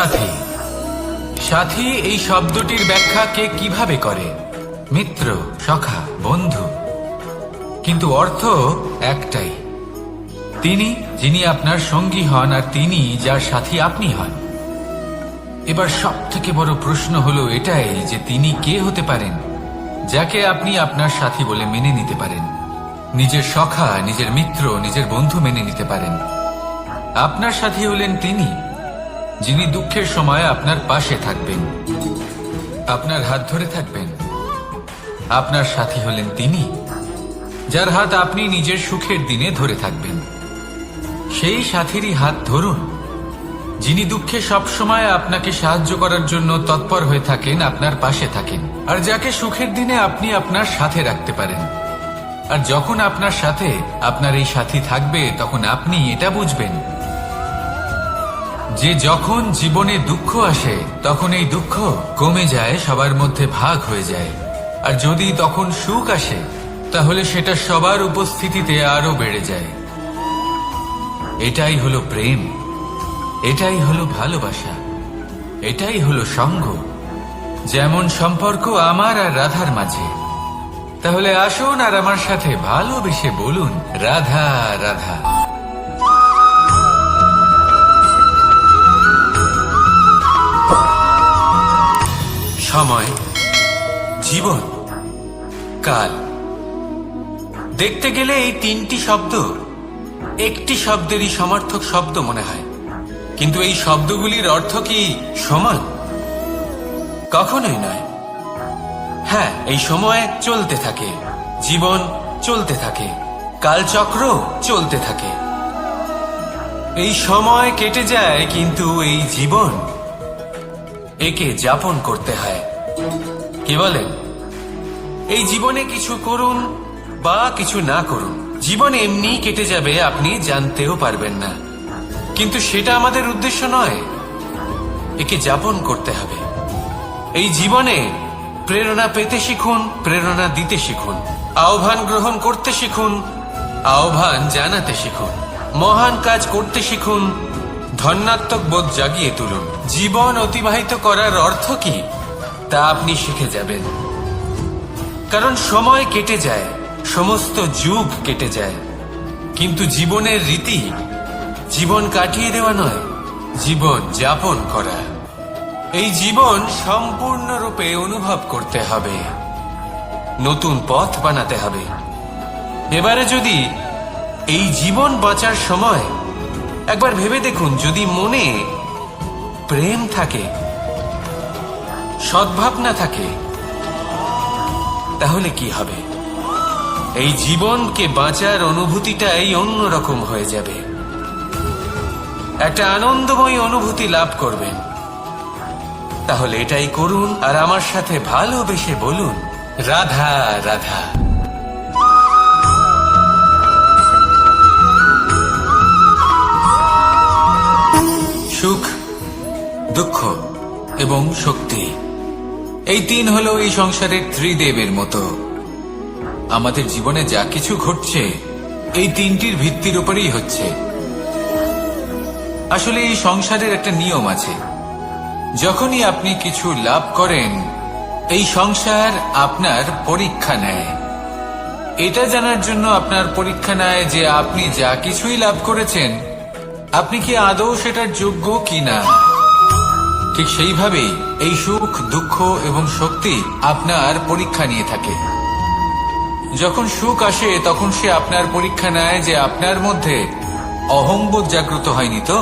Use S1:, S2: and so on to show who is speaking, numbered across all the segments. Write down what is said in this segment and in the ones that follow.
S1: সাথী। সাথী এই শব্দটির ব্যাখ্যা কে কিভাবে করে? মিত্র, সখা, বন্ধু। কিন্তু অর্থ একটাই, তিনি যিনি আপনার সঙ্গী হন আর তিনি যার সাথী আপনি হন। এবার সব থেকে বড় প্রশ্ন হলো এটাই যে তিনি কে হতে পারেন যাকে আপনি আপনার সাথী বলে মেনে নিতে পারেন, নিজের সখা, নিজের মিত্র, নিজের বন্ধু মেনে নিতে পারেন। আপনার সাথী হলেন তিনি যিনি দুঃখের সময় আপনার পাশে থাকবেন, আপনার হাত ধরে থাকবেন। আপনার সাথী হলেন তিনি যার হাত আপনি নিজের সুখের দিনে ধরে থাকবেন। সেই সাথীরই হাত ধরুন যিনি দুঃখে সবসময় আপনাকে সাহায্য করার জন্য তৎপর হয়ে থাকেন, আপনার পাশে থাকেন, আর যাকে সুখের দিনে আপনি আপনার সাথে রাখতে পারেন। আর যখন আপনার সাথে আপনার এই সাথী থাকবে তখন আপনি এটা বুঝবেন যে যখন জীবনে দুঃখ আসে তখন এই দুঃখ কমে যায়, সবার মধ্যে ভাগ হয়ে যায়। আর যদি তখন সুখ আসে তাহলে সেটা সবার উপস্থিতিতে আরো বেড়ে যায়। এটাই হলো প্রেম, এটাই হলো ভালোবাসা, এটাই হলো সঙ্গ। যেমন সম্পর্ক আমার আর রাধার মাঝে। তাহলে আসুন আর আমার সাথে ভালোবেসে বলুন, রাধা রাধা। সময়, জীবন, কাল। দেখতে গেলে এই তিনটি শব্দ একটি শব্দেরই সমার্থক শব্দ মনে হয়, কিন্তু এই শব্দগুলির অর্থ কি সমান? কখনোই নয়। হ্যাঁ, এই সময় চলতে থাকে, জীবন চলতে থাকে, কালচক্র চলতে থাকে। এই সময় কেটে যায় কিন্তু এই জীবন, একে যাপন করতে হয়। কি বলেন? এই জীবনে কিছু করুন বা কিছু না করুন, জীবন এমনি কেটে যাবে, আপনি জানতেও পারবেন না। কিন্তু সেটা আমাদের উদ্দেশ্য নয়, একে যাপন করতে হবে। এই জীবনে প্রেরণা পেতে শিখুন, প্রেরণা দিতে শিখুন, আহ্বান গ্রহণ করতে শিখুন, আহ্বান জানাতে শিখুন, মহান কাজ করতে শিখুন, ধন্যাত্মক বোধ জাগিয়ে তুলুন। জীবন অতিবাহিত করার অর্থ কি তা আপনি শিখে যাবেন। কারণ সময় কেটে যায়, সমস্ত যুগ কেটে যায়, কিন্তু জীবনের রীতি জীবন কাটিয়ে দেওয়া নয়, জীবন যাপন করা। এই জীবন সম্পূর্ণরূপে অনুভব করতে হবে, নতুন পথ বানাতে হবে। এবারে যদি এই জীবন বাঁচার সময় একবার ভেবে দেখুন, যদি মনে প্রেম থাকে, সদ্ভাবনা থাকে, তাহলে কি হবে? এই জীবনকে বাঁচার অনুভূতিটাই অন্যরকম হয়ে যাবে, একটা আনন্দময় অনুভূতি লাভ করবেন। তাহলে এটাই করুন আর আমার সাথে ভালোবেসে বলুন, রাধা রাধা। সুখ, দুঃখ এবং শক্তি, এই তিন হলো এই সংসারের ত্রিদেবের মতো। আমাদের জীবনে যা কিছু ঘটছে এই তিনটির ভিত্তির উপরেই হচ্ছে। আসলে এই সংসারের একটা নিয়ম আছে, যখনই আপনি কিছু লাভ করেন এই সংসার আপনার পরীক্ষা নেয়। এটা জানার জন্য আপনার পরীক্ষা নেয় যে আপনি যা কিছুই লাভ করেছেন আপনি কি আদৌ সেটার যোগ্য কিনা। ঠিক সেইভাবেই এই সুখ, দুঃখ এবং শক্তি আপনার পরীক্ষা নিয়ে থাকে। যখন সুখ আসে তখন সে আপনার পরীক্ষা নেয় যে আপনার মধ্যে অহংবোধ জাগ্রত হয়নি তো।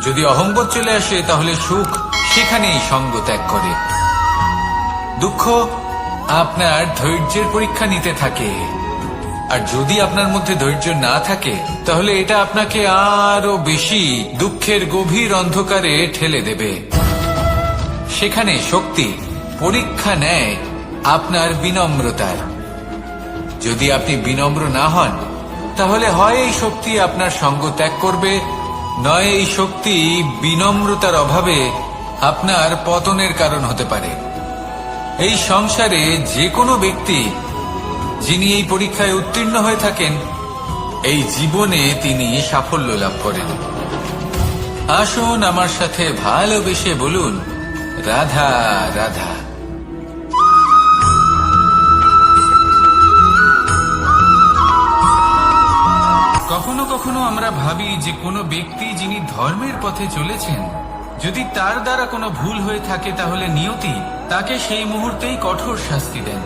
S1: যদি অহংবোধ চলে আসে তাহলে সুখ সেখানেই সঙ্গ ত্যাগ করে। দুঃখ আপনার ধৈর্যের পরীক্ষা নিতে থাকে, আর যদি আপনার মধ্যে ধৈর্য না থাকে তাহলে এটা আপনাকে আরো বেশি দুঃখের গভীর অন্ধকারে ঠেলে দেবে। সেখানে শক্তি পরীক্ষা নেয় আপনার বিনম্রতার। যদি আপনি বিনম্র না হন তাহলে হয় এই শক্তি আপনার সঙ্গ ত্যাগ করবে, নয় এই শক্তি বিনম্রতার অভাবে আপনার পতনের কারণ হতে পারে। এই সংসারে যে কোনো ব্যক্তি যিনি এই পরীক্ষায় উত্তীর্ণ হয়ে থাকেন এই জীবনে তিনি সাফল্য লাভ করেন। আসুন আমার সাথে ভালোবেসে বলুন, রাধা রাধা। কখনো কখনো আমরা ভাবি যে কোনো ব্যক্তি যিনি ধর্মের পথে চলেছেন, যদি তার দ্বারা কোনো ভুল হয়ে থাকে তাহলে নিয়তি তাকে সেই মুহূর্তেই কঠোর শাস্তি দেন।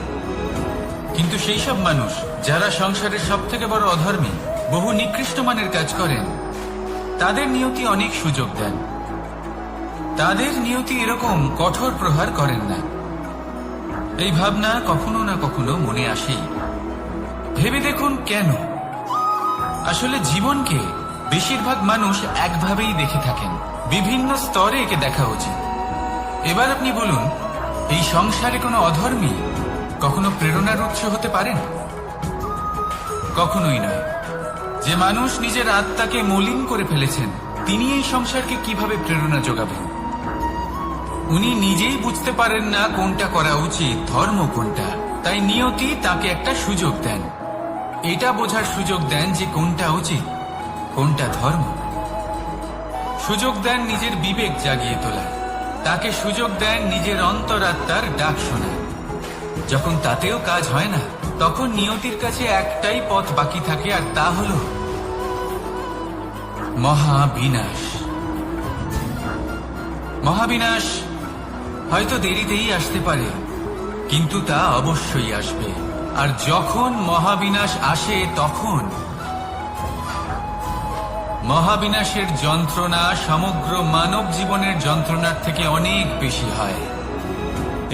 S1: কিন্তু সেই সব মানুষ যারা সংসারের সব থেকে বড় অধর্মী, বহু নিকৃষ্ট মানের কাজ করেন, তাদের নিয়তি অনেক সুযোগ দেন। তাদের নিয়তি এরকম কঠোর প্রহার করেন না। এই ভাবনা কখনো না কখনো মনে আসেই। ভেবে দেখুন কেন? আসলে জীবনকে বেশিরভাগ মানুষ একভাবেই দেখে থাকেন, বিভিন্ন স্তরে একে দেখা উচিত। এবার আপনি বলুন, এই সংসারে কোনো অধর্মী কখনো প্রেরণার উৎস হতে পারেন? কখনোই নয়। যে মানুষ নিজের আত্মাকে মলিন করে ফেলেছেন, তিনি এই সংসারকে কিভাবে প্রেরণা যোগাবেন? উনি নিজেই বুঝতে পারেন না কোনটা করা উচিত, ধর্ম কোনটা। তাই নিয়তি তাকে একটা সুযোগ দেন, এটা বোঝার সুযোগ দেন যে কোনটা উচিত, কোনটা ধর্ম। সুযোগ দেন নিজের বিবেক জাগিয়ে তোলা, তাকে সুযোগ দেন নিজের অন্তরাত্মার ডাক শোনা। যখন তাতেও কাজ হয় না, তখন নিয়তির কাছে একটাই পথ বাকি থাকে, আর তা হল মহাবিনাশ। মহাবিনাশ হয়তো দেরিতেই আসতে পারে, কিন্তু তা অবশ্যই আসবে। আর যখন মহাবিনাশ আসে, তখন মহাবিনাশের যন্ত্রণা সমগ্র মানব জীবনের যন্ত্রণার থেকে অনেক বেশি হয়।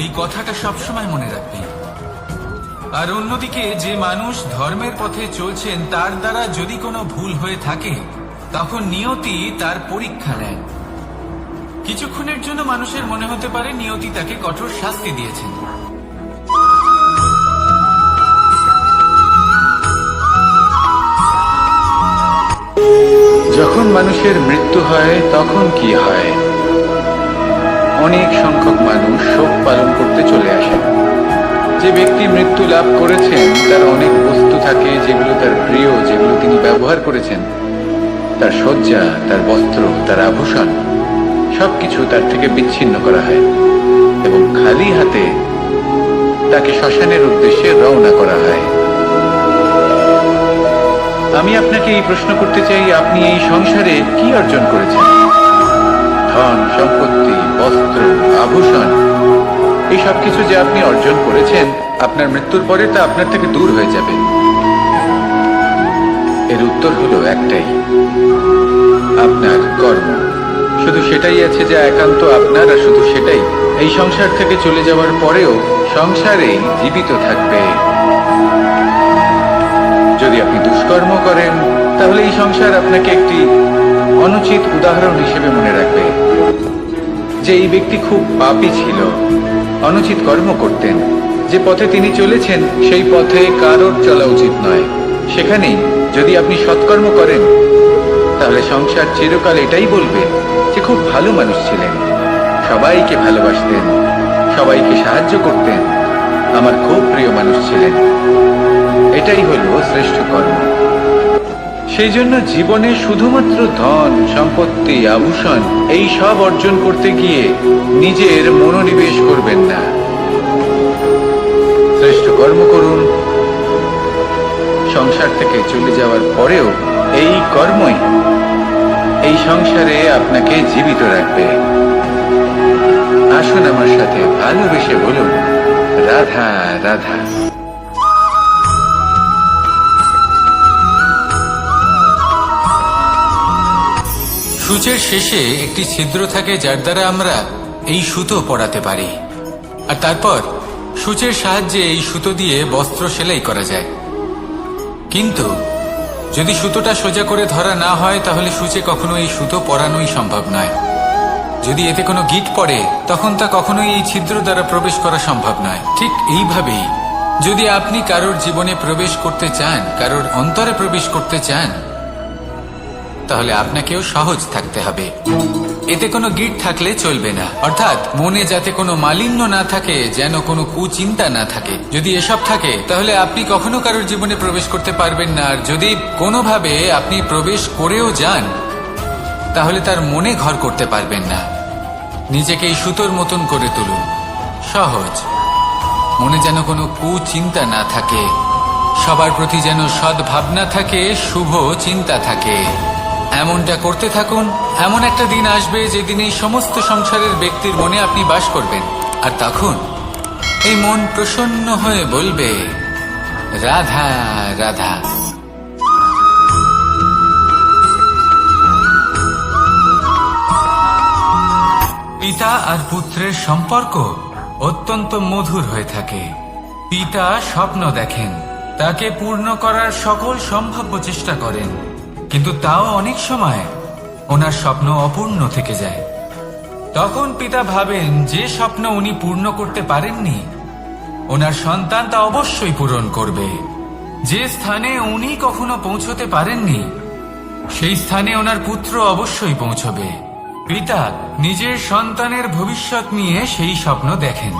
S1: এই কথাটা সবসময় মনে রাখবেন। আর অন্যদিকে যে মানুষ ধর্মের পথে চলছেন, তার দ্বারা যদি কোনো ভুল হয়ে থাকে, তখন নিয়তি তার পরীক্ষা নেন। কিছুক্ষণের জন্য মানুষের মনে হতে পারে নিয়তি তাকে কঠোর শাস্তি দিয়েছেন।
S2: যখন মানুষের মৃত্যু হয় তখন কি হয়? অনেক সংখ্যক মানুষ শোক পালন করতে চলে আসেন। যে ব্যক্তি মৃত্যু লাভ করেছেন, তার অনেক বস্তু থাকে যেগুলো তার প্রিয়, যেগুলো তিনি ব্যবহার করেছেন। তার শয্যা, তার বস্ত্র, তার আভূষণ সবকিছু তার থেকে বিচ্ছিন্ন করা হয় এবং খালি হাতে তাকে শ্মশানের উদ্দেশ্যে রওনা করা হয়। আমি আপনাকে এই প্রশ্ন করতে চাই, আপনি এই সংসারে কি অর্জন করেছেন? ধন সম্পত্তি, বস্ত্র, আভূষণ, এই সব কিছু যে আপনি অর্জন করেছেন, আপনার মৃত্যুর পরে তা আপনার থেকে দূর হয়ে যাবে। এর উত্তর হলো একটাই, আপনার কর্ম। শুধু সেটাই আছে যা একান্ত আপনার, আর শুধু সেটাই এই সংসার থেকে চলে যাওয়ার পরেও সংসারেই জীবিত থাকবে। যদি আপনি দুষ্কর্ম করেন, তাহলে এই সংসার আপনাকে একটি অনুচিত উদাহরণ হিসেবে মনে রাখবে যে এই ব্যক্তি খুব পাপী ছিল, অনুচিত কর্ম করতেন। যে পথে তিনি চলেছেন, সেই পথে কারোর চলা উচিত নয়। সেখানেই যদি আপনি সৎকর্ম করেন, তাহলে সংসার চিরকাল এটাই বলবে যে খুব ভালো মানুষ ছিলেন, সবাইকে ভালোবাসতেন, সবাইকে সাহায্য করতেন, আমার খুব প্রিয় মানুষ ছিলেন। এটাই হলো শ্রেষ্ঠ কর্ম। সেই জন্য জীবনে শুধুমাত্র ধন সম্পত্তি, আভূষণ এই সব অর্জন করতে গিয়ে নিজের মনোনিবেশ করবেন না। শ্রেষ্ঠ কর্ম করুন। সংসার থেকে চলে যাওয়ার পরেও এই কর্মই এই সংসারে আপনাকে জীবিত রাখবে। আসুন আমার সাথে ভালোবেসে বলুন, রাধা রাধা।
S1: সূচের শেষে একটি ছিদ্র থাকে, যার দ্বারা আমরা এই সুতো পরাতে পারি। আর তারপর সূচের সাহায্যে এই সুতো দিয়ে বস্ত্র সেলাই করা যায়। কিন্তু যদি সুতোটা সোজা করে ধরা না হয়, তাহলে সূচে কখনো এই সুতো পরানোই সম্ভব নয়। যদি এতে কোনো গিঁট পড়ে, তখন তা কখনোই এই ছিদ্র দ্বারা প্রবেশ করা সম্ভব নয়। ঠিক এইভাবেই যদি আপনি কারোর জীবনে প্রবেশ করতে চান, কারোর অন্তরে প্রবেশ করতে চান, তাহলে আপনাকেও সহজ থাকতে হবে। এতে কোনো গিঁট থাকলে চলবে না, অর্থাৎ মনে যাতে কোনো মালিন্য না থাকে, যেন কোনো কুচিন্তা না থাকে। যদি এসব থাকে, তাহলে আপনি কখনো কারোর জীবনে প্রবেশ করতে পারবেন না। আর যদি কোনোভাবে আপনি প্রবেশ করেও যান, তাহলে তার মনে ঘর করতে পারবেন না। নিজেকে এই সুতোর মতন করে তুলুন, সহজ। মনে যেন কোনো কুচিন্তা না থাকে, সবার প্রতি যেন সদ্ভাবনা থাকে, শুভ চিন্তা থাকে। এমনটা করতে থাকুন। এমন একটা দিন আসবে যেদিন এই সমস্ত সংসারের ব্যক্তির মনে আপনি বাস করবেন, আর তখন এই মন প্রসন্ন হয়ে বলবে, রাধা রাধা। পিতা আর পুত্রের সম্পর্ক অত্যন্ত মধুর হয়ে থাকে। পিতা স্বপ্ন দেখেন, তাকে পূর্ণ করার সকল সম্ভাব্য চেষ্টা করেন, কিন্তু তাও অনেক সময় ওনার স্বপ্ন অপূর্ণ থেকে যায়। তখন পিতা ভাবেন যে স্বপ্ন উনি পূর্ণ করতে পারেননি, ওনার সন্তান তা অবশ্যই পূরণ করবে। যে স্থানে উনি কখনো পৌঁছতে পারেননি, সেই স্থানে ওনার পুত্র অবশ্যই পৌঁছবে। পিতা নিজের সন্তানের ভবিষ্যৎ নিয়ে সেই স্বপ্ন দেখেন,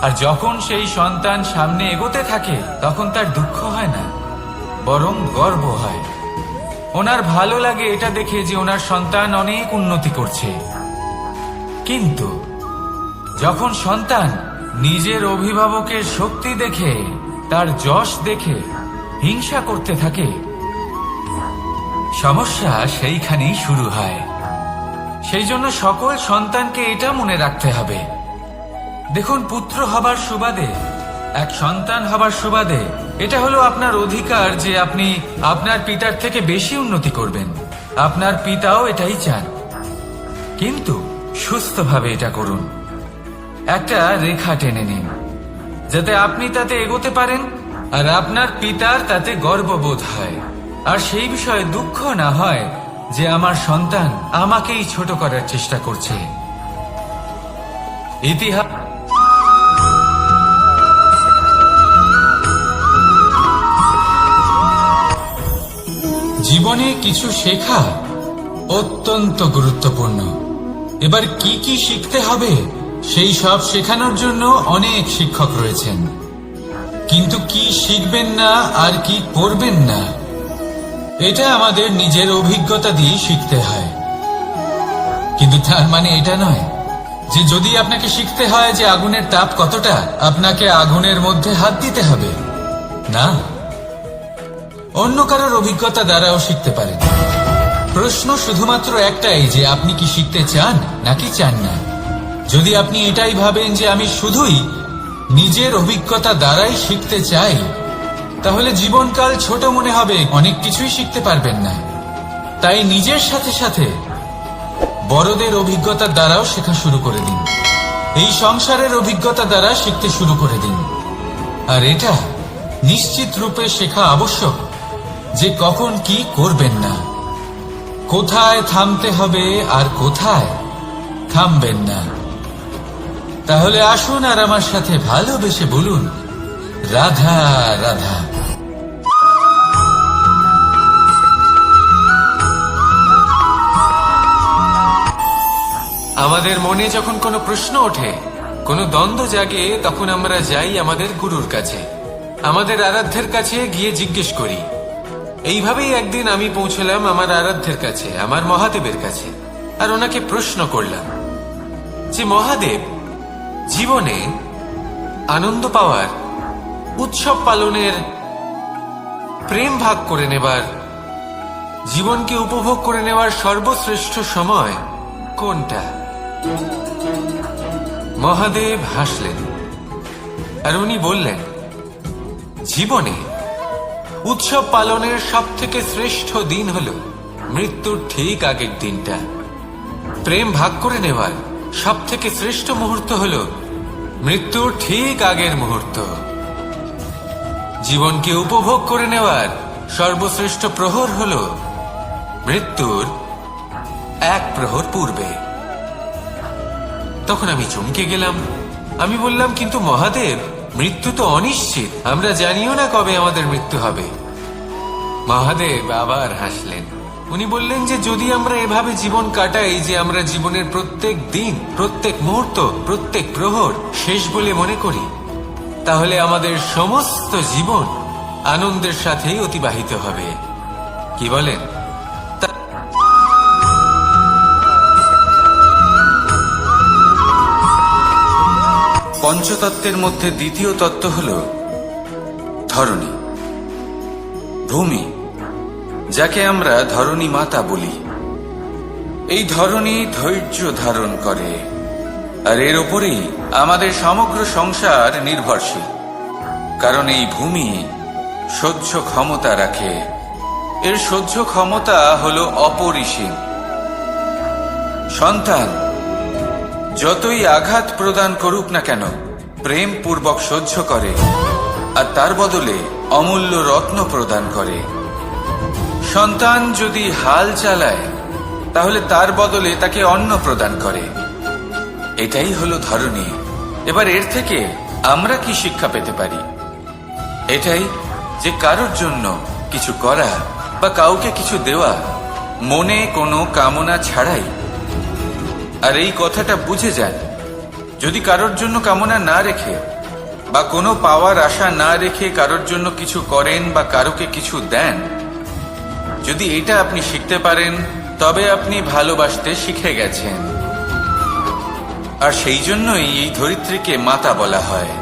S1: আর যখন সেই সন্তান সামনে এগোতে থাকে তখন তার দুঃখ হয় না, বরং গর্ব হয়। ওনার ভালো লাগে এটা দেখে যে ওনার সন্তান অনেক উন্নতি করছে। কিন্তু যখন সন্তান নিজের অভিভাবকের শক্তি দেখে, তার যশ দেখে হিংসা করতে থাকে, সমস্যা সেইখানেই শুরু হয়। সেই জন্য সকল সন্তানকে এটা মনে রাখতে হবে। দেখুন, পুত্র হবার সুবাদে, এক সন্তান হবার সুবাদে এটা হলো আপনার অধিকার যে আপনি আপনার পিতার থেকে বেশি উন্নতি করবেন। আপনার পিতাও এটাই চান, কিন্তু সুস্থভাবে এটা করুন। একটা রেখা টেনে নিন, যাতে আপনি তাতে এগোতে পারেন আর আপনার পিতার তাতে গর্ববোধ হয়, আর সেই বিষয়ে দুঃখ না হয় যে আমার সন্তান আমাকেই ছোট করার চেষ্টা করছে। ইতিহাস জীবনে কিছু শেখা অত্যন্ত গুরুত্বপূর্ণ। এবার কি কি শিখতে হবে সেই সব শেখানোর জন্য অনেক শিক্ষক রয়েছেন, কিন্তু কি শিখবেন না আর কি করবেন না, এটা আমাদের নিজের অভিজ্ঞতা দিয়ে শিখতে হয়। কিন্তু তার মানে এটা নয় যে যদি আপনাকে শিখতে হয় যে আগুনের তাপ কতটা, আপনাকে আগুনের মধ্যে হাত দিতে হবে। না, অন্য কারোর অভিজ্ঞতা দ্বারাও শিখতে পারেন। প্রশ্ন শুধুমাত্র একটাই যে আপনি কি শিখতে চান নাকি চান না। যদি আপনি এটাই ভাবেন যে আমি শুধুই নিজের অভিজ্ঞতা দ্বারাই শিখতে চাই, তাহলে জীবনকাল ছোট মনে হবে, অনেক কিছুই শিখতে পারবেন না। তাই নিজের সাথে সাথে বড়দের অভিজ্ঞতার দ্বারাও শেখা শুরু করে দিন। এই সংসারের অভিজ্ঞতা দ্বারা শিখতে শুরু করে দিন। আর এটা নিশ্চিত রূপে শেখা আবশ্যক যে কখন কি করবেন না, কোথায় থামতে হবে আর কোথায় থামবেন না। তাহলে আসুন আর আমার সাথে ভালোবেসে বলুন, রাধা রাধা। আমাদের মনে যখন কোনো প্রশ্ন ওঠে, কোনো দ্বন্দ্ব জাগে, তখন আমরা যাই আমাদের গুরুর কাছে, আমাদের আরাধ্যের কাছে গিয়ে জিজ্ঞেস করি। এইভাবেই একদিন আমি পৌঁছলাম আমার আরাধ্যের কাছে, আমার মহাদেবের কাছে, আর ওনাকে প্রশ্ন করলাম যে মহাদেব, জীবনে আনন্দ পাওয়ার, উৎসব পালনের, প্রেম ভাগ করে নেবার, জীবনকে উপভোগ করে নেওয়ার সর্বশ্রেষ্ঠ সময় কোনটা? মহাদেব হাসলেন আর উনি বললেন, জীবনে উৎসব পালনের সব থেকে শ্রেষ্ঠ দিন হল মৃত্যুর ঠিক আগের দিনটা। প্রেম ভাগ করে নেওয়ার সব থেকে শ্রেষ্ঠ মুহূর্ত হল মৃত্যুর ঠিক আগের মুহূর্ত। জীবনকে উপভোগ করে নেওয়ার সর্বশ্রেষ্ঠ প্রহর হল মৃত্যুর এক প্রহর পূর্বে। তখন আমি চমকে গেলাম। আমি বললাম, কিন্তু মহাদেব, মৃত্যু তো অনিশ্চিত, আমরা জানিও না কবে আমাদের মৃত্যু হবে। মহাদেব আবার হাসলেন। উনি বললেন যে যদি আমরা এভাবে জীবন কাটাই যে আমরা জীবনের প্রত্যেক দিন, প্রত্যেক মুহূর্ত, প্রত্যেক প্রহর শেষ বলে মনে করি, তাহলে আমাদের সমস্ত জীবন আনন্দের সাথেই অতিবাহিত হবে। কি বলেন? পঞ্চতত্ত্বের মধ্যে দ্বিতীয় তত্ত্ব হল ধরণী, ভূমি, যাকে আমরা ধরণী মাতা বলি। এই ধরণী ধৈর্য ধারণ করে, আর এর ওপরেই আমাদের সমগ্র সংসার নির্ভরশীল। কারণ এই ভূমি সহ্য ক্ষমতা রাখে, এর সহ্য ক্ষমতা হল অপরিসীম। সন্তান যতই আঘাত প্রদান করুক না কেন, প্রেম পূর্বক সহ্য করে, আর তার বদলে অমূল্য রত্ন প্রদান করে। সন্তান যদি হাল চালায়, তাহলে তার বদলে তাকে অন্ন প্রদান করে। এটাই হলো ধরণী। এবার এর থেকে আমরা কি শিক্ষা পেতে পারি? এটাই যে কারোর জন্য কিছু করা বা কাউকে কিছু দেওয়া মনে কোনো কামনা ছাড়াই। আর এই কথাটা বুঝে যান, যদি কারোর জন্য কামনা না রেখে বা কোনো পাওয়ার আশা না রেখে কারোর জন্য কিছু করেন বা কারোকে কিছু দেন, যদি এটা আপনি শিখতে পারেন, তবে আপনি ভালোবাসতে শিখে গেছেন। আর সেই জন্যই এই ধরিত্রীকে মাতা বলা হয়।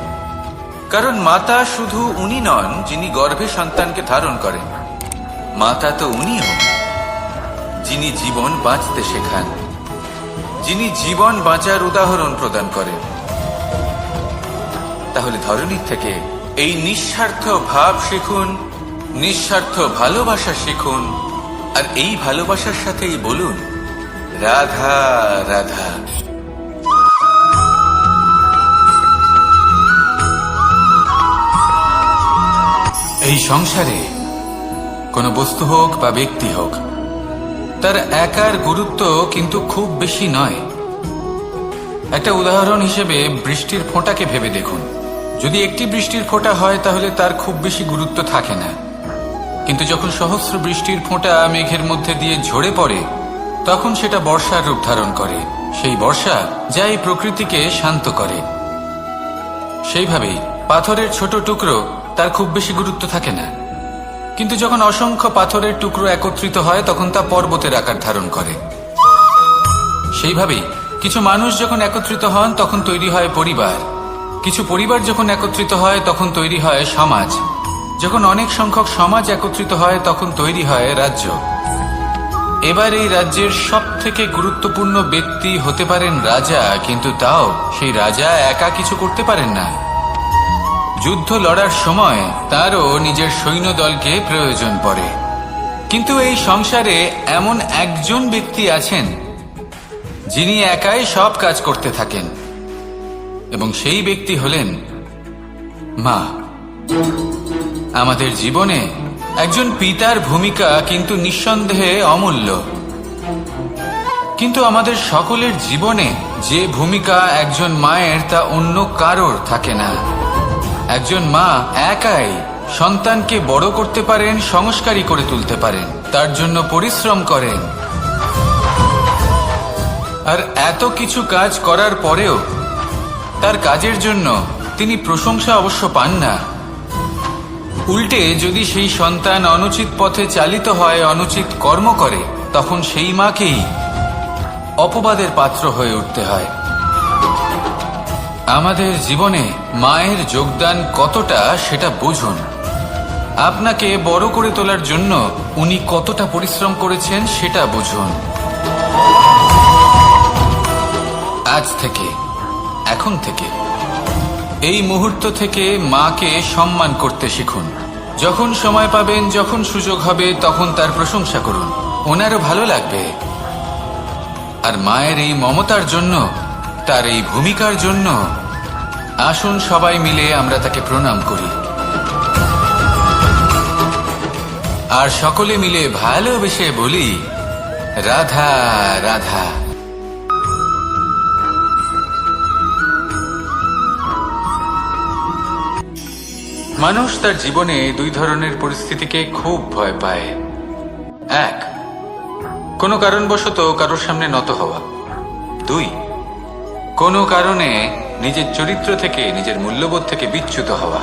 S1: কারণ মাতা শুধু উনি নন যিনি গর্ভে সন্তানকে ধারণ করেন, মাতা তো উনিও যিনি জীবন বাঁচতে শেখান, যিনি জীবন বাঁচার উদাহরণ প্রদান করেন। তাহলে ধরণীর থেকে এই নিঃস্বার্থ ভাব শিখুন, নিঃস্বার্থ ভালোবাসা শিখুন, আর এই ভালোবাসার সাথেই বলুন রাধা রাধা। এই সংসারে কোনো বস্তু হোক বা ব্যক্তি হোক, তার একার গুরুত্ব কিন্তু খুব বেশি নয়। একটা উদাহরণ হিসেবে বৃষ্টির ফোঁটাকে ভেবে দেখুন। যদি একটি বৃষ্টির ফোঁটা হয় তাহলে তার খুব বেশি গুরুত্ব থাকে না, কিন্তু যখন সহস্র বৃষ্টির ফোঁটা মেঘের মধ্যে দিয়ে ঝরে পড়ে, তখন সেটা বর্ষার রূপ ধারণ করে। সেই বর্ষা যা এই প্রকৃতিকে শান্ত করে। সেইভাবেই পাথরের ছোট টুকরো, তার খুব বেশি গুরুত্ব থাকে না, কিন্তু যখন অসংখ্য পাথরের টুকরো একত্রিত হয় তখন তা পর্বতের আকার ধারণ করে। সেইভাবেই কিছু মানুষ যখন একত্রিত হন তখন তৈরি হয় পরিবার, কিছু পরিবার যখন একত্রিত হয় তখন তৈরি হয় সমাজ, যখন অনেক সংখ্যক সমাজ একত্রিত হয় তখন তৈরি হয় রাজ্য। এবার এই রাজ্যের সব থেকে গুরুত্বপূর্ণ ব্যক্তি হতে পারেন রাজা, কিন্তু তাও সেই রাজা একা কিছু করতে পারেন না। যুদ্ধ লড়ার সময় তারও নিজের সৈন্যদলকে প্রয়োজন পড়ে। কিন্তু এই সংসারে এমন একজন ব্যক্তি আছেন যিনি একাই সব কাজ করতে থাকেন, এবং সেই ব্যক্তি হলেন মা। আমাদের জীবনে একজন পিতার ভূমিকা কিন্তু নিঃসন্দেহে অমূল্য, কিন্তু আমাদের সকলের জীবনে যে ভূমিকা একজন মায়ের তা অন্য কারোর থাকে না। একজন মা একাই সন্তানকে বড় করতে পারেন, সংস্কারী করে তুলতে পারেন, তার জন্য পরিশ্রম করেন। আর এত কিছু কাজ করার পরেও তার কাজের জন্য তিনি প্রশংসা অবশ্য পান না। উল্টে যদি সেই সন্তান অনুচিত পথে চালিত হয়, অনুচিত কর্ম করে, তখন সেই মাকেই অপবাদের পাত্র হয়ে উঠতে হয়। আমাদের জীবনে মায়ের যোগদান কতটা সেটা বুঝুন। আপনাকে বড় করে তোলার জন্য উনি কতটা পরিশ্রম করেছেন সেটা বুঝুন। আজ থেকে, এখন থেকে, এই মুহূর্ত থেকে মাকে সম্মান করতে শিখুন। যখন সময় পাবেন, যখন সুযোগ হবে, তখন তার প্রশংসা করুন, ওনারও ভালো লাগবে। আর মায়ের এই মমতার জন্য, তার এই ভূমিকার জন্য আসুন সবাই মিলে আমরা তাকে প্রণাম করি, আর সকলে মিলে ভালোবেসে বলি রাধা রাধা। মানুষ তার জীবনে দুই ধরনের পরিস্থিতিকে খুব ভয় পায়। এক, কোনো কারণবশত কারোর সামনে নত হওয়া। দুই, কোনো কারণে নিজের চরিত্র থেকে, নিজের মূল্যবোধ থেকে বিচ্যুত হওয়া।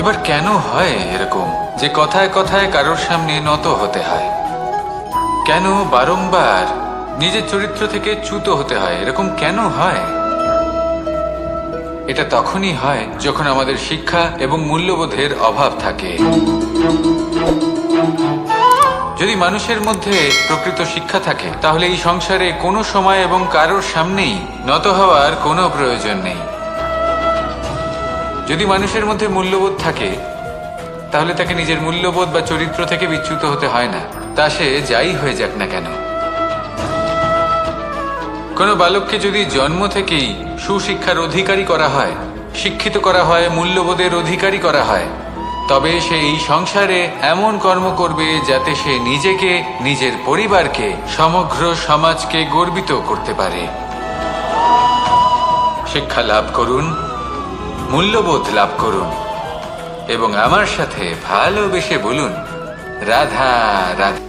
S1: এবার কেন হয় এরকম যে কথায় কথায় কারোর সামনে নত হতে হয়? কেন বারংবার নিজের চরিত্র থেকে চ্যুত হতে হয়? এরকম কেন হয়?
S2: এটা তখনই হয় যখন আমাদের শিক্ষা এবং মূল্যবোধের অভাব থাকে। যদি মানুষের মধ্যে প্রকৃত শিক্ষা থাকে তাহলে এই সংসারে কোনো সময় এবং কারোর সামনেই নত হওয়ার কোনো প্রয়োজন নেই। যদি মানুষের মধ্যে মূল্যবোধ থাকে তাহলে তাকে নিজের মূল্যবোধ বা চরিত্র থেকে বিচ্যুত হতে হয় না, তা সে যাই হয়ে যাক না কেন। কোনো বালককে যদি জন্ম থেকেই সুশিক্ষার অধিকারী করা হয়, শিক্ষিত করা হয়, মূল্যবোধের অধিকারী করা হয়, তবে সে এই সংসারে এমন কর্ম করবে যাতে সে নিজেকে, নিজের পরিবারকে, সমগ্র সমাজকে গর্বিত করতে পারে। শিক্ষা লাভ করুন, মূল্যবোধ লাভ করুন এবং আমার সাথে ভালোবেসে বলুন রাধা রাধা।